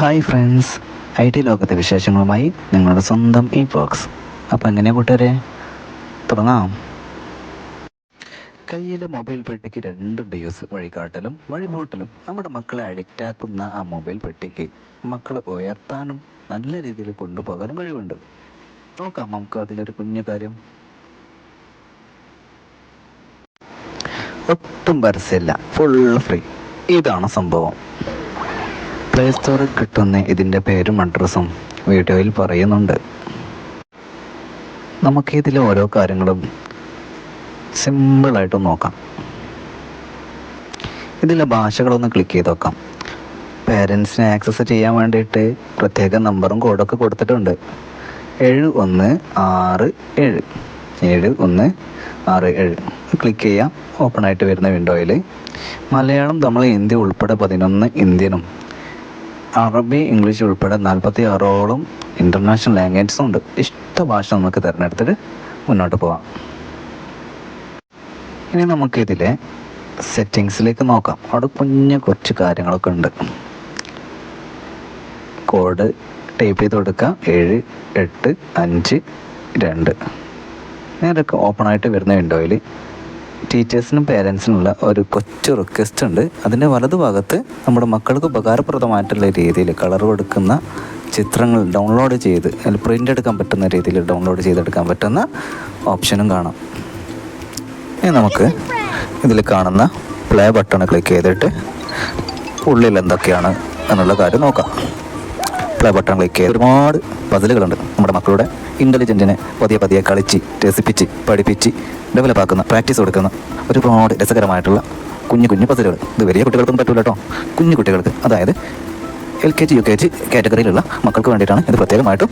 Hi friends, I T ലോകത്തെ വിശേഷങ്ങളുമായി നിങ്ങളുടെ സ്വന്തം ഇ ബോക്സ്. അപ്പോൾ എങ്ങനെയാണ് കൂട്ടുകാരെ, തുടങ്ങാം. കയ്യിലെ മൊബൈൽ പെട്ടിക്ക് രണ്ടുണ്ട് യൂസ്: വഴികാട്ടലും വഴിപോട്ടലും. നമ്മുടെ മക്കളെ അഡിക്റ്റാക്കുന്ന ആ മൊബൈൽ പെട്ടിക്ക് മക്കളെ ഉയർത്താനും നല്ല രീതിയിൽ കൊണ്ടുപോകാനും കഴിവുണ്ട്. നോക്കാം നമുക്ക് അതിലൊരു കുഞ്ഞു കാര്യം. ഒട്ടും പരസ്യമില്ല, ഫുൾ ഫ്രീ. ഇതാണ് സംഭവം. പ്ലേ സ്റ്റോറിൽ കിട്ടുന്ന ഇതിൻ്റെ പേരും അഡ്രസ്സും വീഡിയോയിൽ പറയുന്നുണ്ട്. നമുക്കിതിലെ ഓരോ കാര്യങ്ങളും സിമ്പിളായിട്ട് നോക്കാം. ഇതിലെ ഭാഷകളൊന്ന് ക്ലിക്ക് ചെയ്ത് നോക്കാം. പേരൻസിനെ ആക്സസ് ചെയ്യാൻ വേണ്ടിയിട്ട് പ്രത്യേക നമ്പറും കോഡൊക്കെ കൊടുത്തിട്ടുണ്ട്. 7167 7167 ക്ലിക്ക് ചെയ്യാം. ഓപ്പൺ ആയിട്ട് വരുന്ന വിൻഡോയിൽ മലയാളം, തമിഴ്, ഹിന്ദി ഉൾപ്പെടെ 11 ഇന്ത്യനും അറബി, ഇംഗ്ലീഷ് ഉൾപ്പെടെ 46ഓളം ഇൻ്റർനാഷണൽ ലാംഗ്വേജസും ഉണ്ട്. ഇഷ്ട ഭാഷ നമുക്ക് തിരഞ്ഞെടുത്തിട്ട് മുന്നോട്ട് പോകാം. ഇനി നമുക്കിതിലെ സെറ്റിങ്സിലേക്ക് നോക്കാം. അവിടെ കുറച്ച് കാര്യങ്ങളൊക്കെ ഉണ്ട്. കോഡ് ടൈപ്പ് ചെയ്ത് കൊടുക്കുക: 7852. നേരൊക്കെ ഓപ്പൺ ആയിട്ട് വരുന്ന വിൻഡോയിൽ ടീച്ചേഴ്സിനും പേരൻസിനുള്ള ഒരു കൊച്ചു റിക്വസ്റ്റ് ഉണ്ട്. അതിൻ്റെ വലതുഭാഗത്ത് നമ്മുടെ മക്കൾക്ക് ഉപകാരപ്രദമായിട്ടുള്ള രീതിയിൽ കളർ കൊടുക്കുന്ന ചിത്രങ്ങൾ ഡൗൺലോഡ് ചെയ്ത് അതിൽ പ്രിൻ്റ് എടുക്കാൻ പറ്റുന്ന രീതിയിൽ ഡൗൺലോഡ് ചെയ്തെടുക്കാൻ പറ്റുന്ന ഓപ്ഷനും കാണാം. ഇനി നമുക്ക് ഇതിൽ കാണുന്ന പ്ലേ ബട്ടൺ ക്ലിക്ക് ചെയ്തിട്ട് ഉള്ളിൽ എന്തൊക്കെയാണ് എന്നുള്ള കാര്യം നോക്കാം. പ്ലേ ബട്ടൺ ക്ലിക്ക് ചെയ്ത് ഒരുപാട് പസിലുകളുണ്ട്. നമ്മുടെ മക്കളുടെ ഇൻ്റലിജൻറ്റിനെ പതിയെ കളിച്ച് രസിപ്പിച്ച് പഠിപ്പിച്ച് ഡെവലപ്പാക്കുന്ന, പ്രാക്ടീസ് കൊടുക്കുന്ന ഒരുപാട് രസകരമായിട്ടുള്ള കുഞ്ഞു പസിലുകൾ. ഇത് വലിയ കുട്ടികൾക്കൊന്നും പറ്റില്ല കേട്ടോ. കുഞ്ഞു കുട്ടികൾക്ക്, അതായത് LKG UKG കാറ്റഗറിയിലുള്ള മക്കൾക്ക് വേണ്ടിയിട്ടാണ് ഇത് പ്രത്യേകമായിട്ടും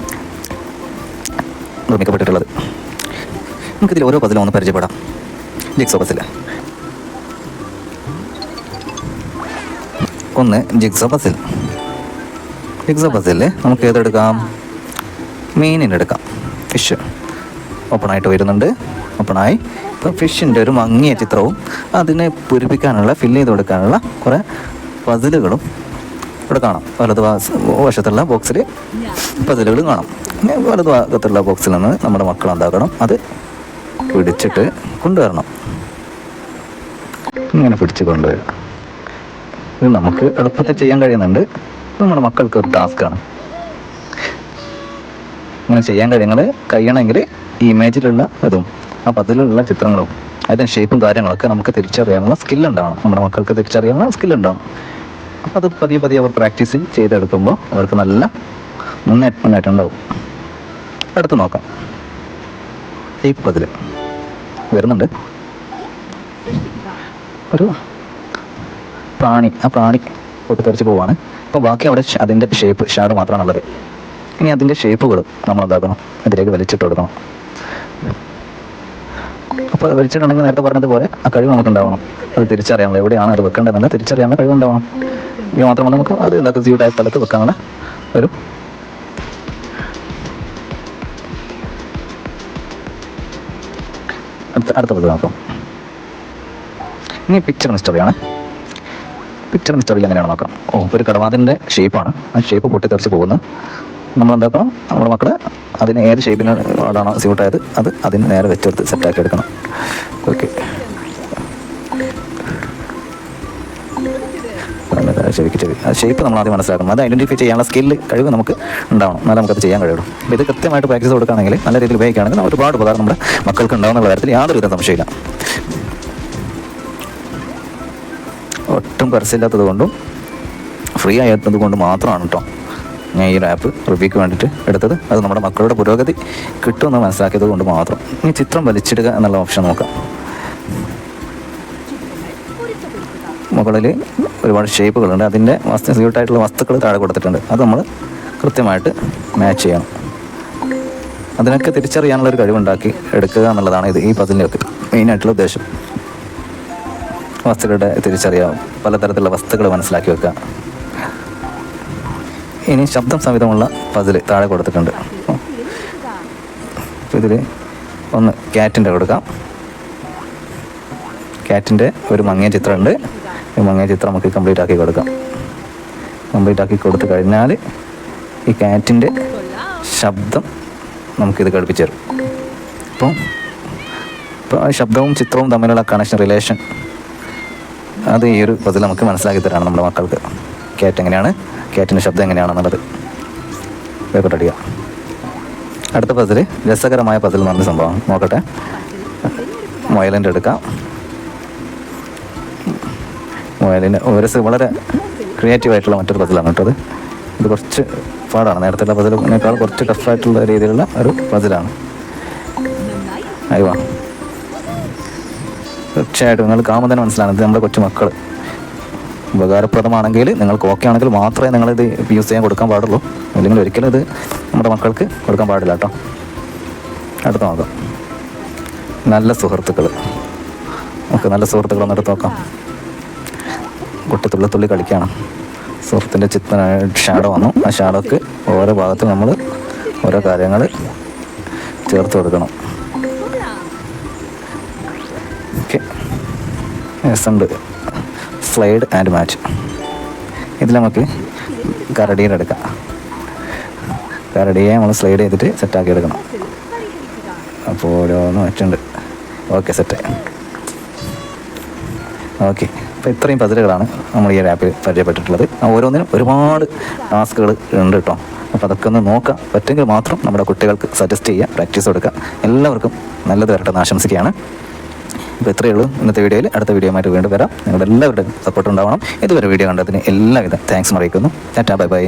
നിർമ്മിക്കപ്പെട്ടിട്ടുള്ളത്. നമുക്കിതിൽ ഓരോ പസിലും ഒന്ന് പരിചയപ്പെടാം. Jigsaw puzzle. ഒന്ന് ജിഗ്സോ പസിൽ. ജിഗ്സോ പസിൽ നമുക്ക് ഏതെടുക്കാം? മീനിനെടുക്കാം. ഫിഷ് ഓപ്പണായിട്ട് വരുന്നുണ്ട്. ഓപ്പണായി. ഇപ്പം ഫിഷിൻ്റെ ഒരു മങ്ങിയ ചിത്രവും അതിനെ പൂരിപ്പിക്കാനുള്ള, ഫില്ല് ചെയ്ത് കൊടുക്കാനുള്ള കുറേ പസിലുകളും ഇവിടെ കാണാം. വശത്തുള്ള ബോക്സിൽ പസിലുകളും കാണാം. വലതുഭാഗത്തുള്ള ബോക്സിൽ നിന്ന് നമ്മുടെ മക്കൾ എന്താക്കണം? അത് പിടിച്ചിട്ട് കൊണ്ടുവരണം. ഇങ്ങനെ പിടിച്ച് കൊണ്ടുവരിക. ഇത് നമുക്ക് എളുപ്പത്തിൽ ചെയ്യാൻ കഴിയുന്നുണ്ട്. നമ്മുടെ മക്കൾക്ക് ഒരു ടാസ്ക്കാണ്. ഇങ്ങനെ ചെയ്യാൻ കഴിയണമെങ്കിൽ ഈ ഇമേജിലുള്ള അതും ആ പതിലുള്ള ചിത്രങ്ങളും അതിൻ്റെ ഷേപ്പും കാര്യങ്ങളൊക്കെ നമുക്ക് തിരിച്ചറിയാനുള്ള സ്കില്ലുണ്ടാവണം. നമ്മുടെ മക്കൾക്ക് തിരിച്ചറിയാനുള്ള സ്കില്ലുണ്ടാവണം. അപ്പോൾ അത് പതിയെ അവർ പ്രാക്ടീസ് ചെയ്തെടുക്കുമ്പോൾ അവർക്ക് നല്ല മുന്നേറ്റം ഉണ്ടാവും. അടുത്ത് നോക്കാം. ഷേപ്പ് പതിൽ വരുന്നുണ്ട്. ഒരു പ്രാണി, ആ പ്രാണി പൊട്ടിത്തെറിച്ച് പോവാണ്. അപ്പോൾ ബാക്കി അവിടെ അതിൻ്റെ ഷേപ്പ്, ഷാഡോ മാത്രമാണുള്ളത്. ഇനി അതിൻ്റെ ഷേപ്പുകൾ നമ്മൾ എന്താക്കണം? അതിലേക്ക് വലിച്ചിട്ട് കൊടുക്കണം. അപ്പോൾ വലിച്ചിട്ടുണ്ടെങ്കിൽ നേരത്തെ പറഞ്ഞതുപോലെ ആ കഴിവ് നമുക്കുണ്ടാവണം. അത് തിരിച്ചറിയാനുള്ള, എവിടെയാണ് അത് വെക്കേണ്ടതെന്ന് തിരിച്ചറിയാനുള്ള കഴിവുണ്ടാവണം. ഇത് മാത്രമല്ല നമുക്ക് അത് എന്താക്കുക, സ്യൂട്ടായ സ്ഥലത്ത് വെക്കാനുള്ള ഒരു അടുത്ത പദ്ധതി നോക്കാം. ഇനി പിക്ചർ മിസ്റ്ററിയാണ്. പിക്ചർ മിസ്റ്ററിൽ എങ്ങനെയാണ് നോക്കാം. ഒരു കടവാതിൻ്റെ ഷേപ്പാണ്. ആ ഷേപ്പ് പൊട്ടിത്തെറിച്ച് പോകുന്നത്. നമ്മളെന്താക്കണം? നമ്മുടെ മക്കളെ അതിന് ഏത് ഷേപ്പിനാണോ സ്യൂട്ടായത് അത് അതിന് നേരെ വെച്ചെടുത്ത് സെറ്റാക്കി എടുക്കണം. ഓക്കെ. ഷേപ്പ് നമ്മൾ ആദ്യം മനസ്സിലാക്കണം. അത് ഐഡൻറ്റിഫൈ ചെയ്യാനുള്ള സ്കില്ല്, കഴിവ് നമുക്ക് ഉണ്ടാവണം. എന്നാലും നമുക്കത് ചെയ്യാൻ കഴിയുള്ളൂ. അപ്പോൾ ഇത് കൃത്യമായിട്ട് പ്രാക്ടീസ് കൊടുക്കുകയാണെങ്കിൽ, നല്ല രീതിയിൽ ഉപയോഗിക്കുകയാണെങ്കിൽ ഒരുപാട് ഉപകാരം നമ്മുടെ മക്കൾക്ക് ഉണ്ടാകുന്ന കാര്യത്തിൽ യാതൊരു വിധ സംശയമില്ല. ഒട്ടും പരസ്യമില്ലാത്തത് കൊണ്ടും ഫ്രീ ആയത് കൊണ്ട് മാത്രമാണ് കേട്ടോ ഞാൻ ഈ ഒരു ആപ്പ് റിവ്യൂക്ക് വേണ്ടിയിട്ട് എടുത്തത്. അത് നമ്മുടെ മക്കളുടെ പുരോഗതി കിട്ടുമെന്ന് മനസ്സിലാക്കിയത് കൊണ്ട് മാത്രം. ഇനി ചിത്രം വലിച്ചിടുക എന്നുള്ള ഓപ്ഷൻ നോക്കാം. മുകളിൽ ഒരുപാട് ഷേപ്പുകളുണ്ട്. അതിൻ്റെ സ്യൂട്ടായിട്ടുള്ള വസ്തുക്കൾ താഴെ കൊടുത്തിട്ടുണ്ട്. അത് നമ്മൾ കൃത്യമായിട്ട് മാച്ച് ചെയ്യണം. അതിനൊക്കെ തിരിച്ചറിയാനുള്ളൊരു കഴിവുണ്ടാക്കി എടുക്കുക എന്നുള്ളതാണ് ഈ പസിലിൻ്റെയൊക്കെ മെയിനായിട്ടുള്ള ഉദ്ദേശം. വസ്തുക്കളുടെ തിരിച്ചറിയാം, പലതരത്തിലുള്ള വസ്തുക്കൾ മനസ്സിലാക്കി വെക്കുക. ഇനി ശബ്ദം സഹിതമുള്ള പസിൽ താഴെ കൊടുത്തിട്ടുണ്ട്. ഇതിൽ ഒന്ന് ക്യാറ്റിൻ്റെ കൊടുക്കാം. ക്യാറ്റിൻ്റെ ഒരു മങ്ങിയ ചിത്രമുണ്ട്. ഈ മങ്ങിയ ചിത്രം നമുക്ക് കംപ്ലീറ്റ് ആക്കി കൊടുക്കാം. കംപ്ലീറ്റ് ആക്കി കൊടുത്തു കഴിഞ്ഞാൽ ഈ കാറ്റിൻ്റെ ശബ്ദം നമുക്കിത് കേൾപ്പിച്ചു തരും. ഇപ്പോൾ ശബ്ദവും ചിത്രവും തമ്മിലുള്ള കണക്ഷൻ, റിലേഷൻ, അത് ഈ ഒരു പസിൽ നമുക്ക് മനസ്സിലാക്കി തരാണ് നമ്മുടെ മക്കൾക്ക്. ക്യാറ്റിൻ്റെ ശബ്ദം എങ്ങനെയാണെന്നുള്ളത് വേഗം. അടുത്ത പസിൽ രസകരമായ പസിൽ എന്ന് പറഞ്ഞ സംഭവം നോക്കട്ടെ. മുയലിൻ്റെ എടുക്കാം. മുയലിന് വളരെ ക്രിയേറ്റീവായിട്ടുള്ള മറ്റൊരു പസിലാണ് കേട്ടത്. ഇത് കുറച്ച് പാടാണ്, നേരത്തെ പസിലിനേക്കാൾ കുറച്ച് ടഫായിട്ടുള്ള രീതിയിലുള്ള ഒരു പസിലാണ്. അയ്യോ, തീർച്ചയായിട്ടും നിങ്ങൾ കാണുമ്പോൾ തന്നെ മനസ്സിലാകുന്നത് നമ്മുടെ കൊച്ചു മക്കൾ ഉപകാരപ്രദമാണെങ്കിൽ, നിങ്ങൾക്ക് ഓക്കെ ആണെങ്കിൽ മാത്രമേ നിങ്ങളിത് യൂസ് ചെയ്യാൻ കൊടുക്കാൻ പാടുള്ളൂ. അല്ലെങ്കിൽ ഒരിക്കലും ഇത് നമ്മുടെ മക്കൾക്ക് കൊടുക്കാൻ പാടില്ല കേട്ടോ. അടുത്ത് നോക്കാം, നല്ല സുഹൃത്തുക്കൾ. നമുക്ക് നല്ല സുഹൃത്തുക്കൾ ഒന്നെടുത്ത് നോക്കാം. കുട്ടി തുള്ളി കളിക്കുകയാണ്. സുഹൃത്തിൻ്റെ ഷാഡോ വന്നു. ആ ഷാഡോക്ക് ഓരോ ഭാഗത്തും നമ്മൾ ഓരോ കാര്യങ്ങൾ ചേർത്ത് കൊടുക്കണം. ഓക്കെ, ഉണ്ട് സ്ലൈഡ് ആൻഡ് മാച്ച്. ഇതിൽ നമുക്ക് കരടിയുടെ എടുക്കാം. കരടിയെ നമ്മൾ സ്ലൈഡ് ചെയ്തിട്ട് സെറ്റാക്കി എടുക്കണം. അപ്പോൾ ഓരോന്ന് വെച്ചുണ്ട്. Okay, set. ഓക്കെ, അപ്പോൾ ഇത്രയും പസിലുകളാണ് നമ്മൾ ഈ ഒരു ആപ്പിൽ പരിചയപ്പെട്ടിട്ടുള്ളത്. ഓരോന്നിനും ഒരുപാട് ടാസ്കുകൾ ഉണ്ട് കേട്ടോ. അപ്പോൾ അതൊക്കെ ഒന്ന് നോക്കാം. പറ്റുമെങ്കിൽ മാത്രം നമ്മുടെ കുട്ടികൾക്ക് സജസ്റ്റ് ചെയ്യുക, പ്രാക്ടീസ് കൊടുക്കുക. എല്ലാവർക്കും നല്ലത് വരട്ടെ എന്ന് ആശംസിക്കുകയാണ്. അപ്പോൾ ഇത്രയേ ഉള്ളൂ ഇന്നത്തെ വീഡിയോയിൽ. അടുത്ത വീഡിയോയുമായിട്ട് വീണ്ടും വരാം. നിങ്ങളുടെ എല്ലാവരുടെയും സപ്പോർട്ട് ഉണ്ടാവണം. ഇതുവരെ വീഡിയോ കണ്ടതിന് എല്ലാവിധ താങ്ക്സും അറിയിക്കുന്നു. Tata, bye bye.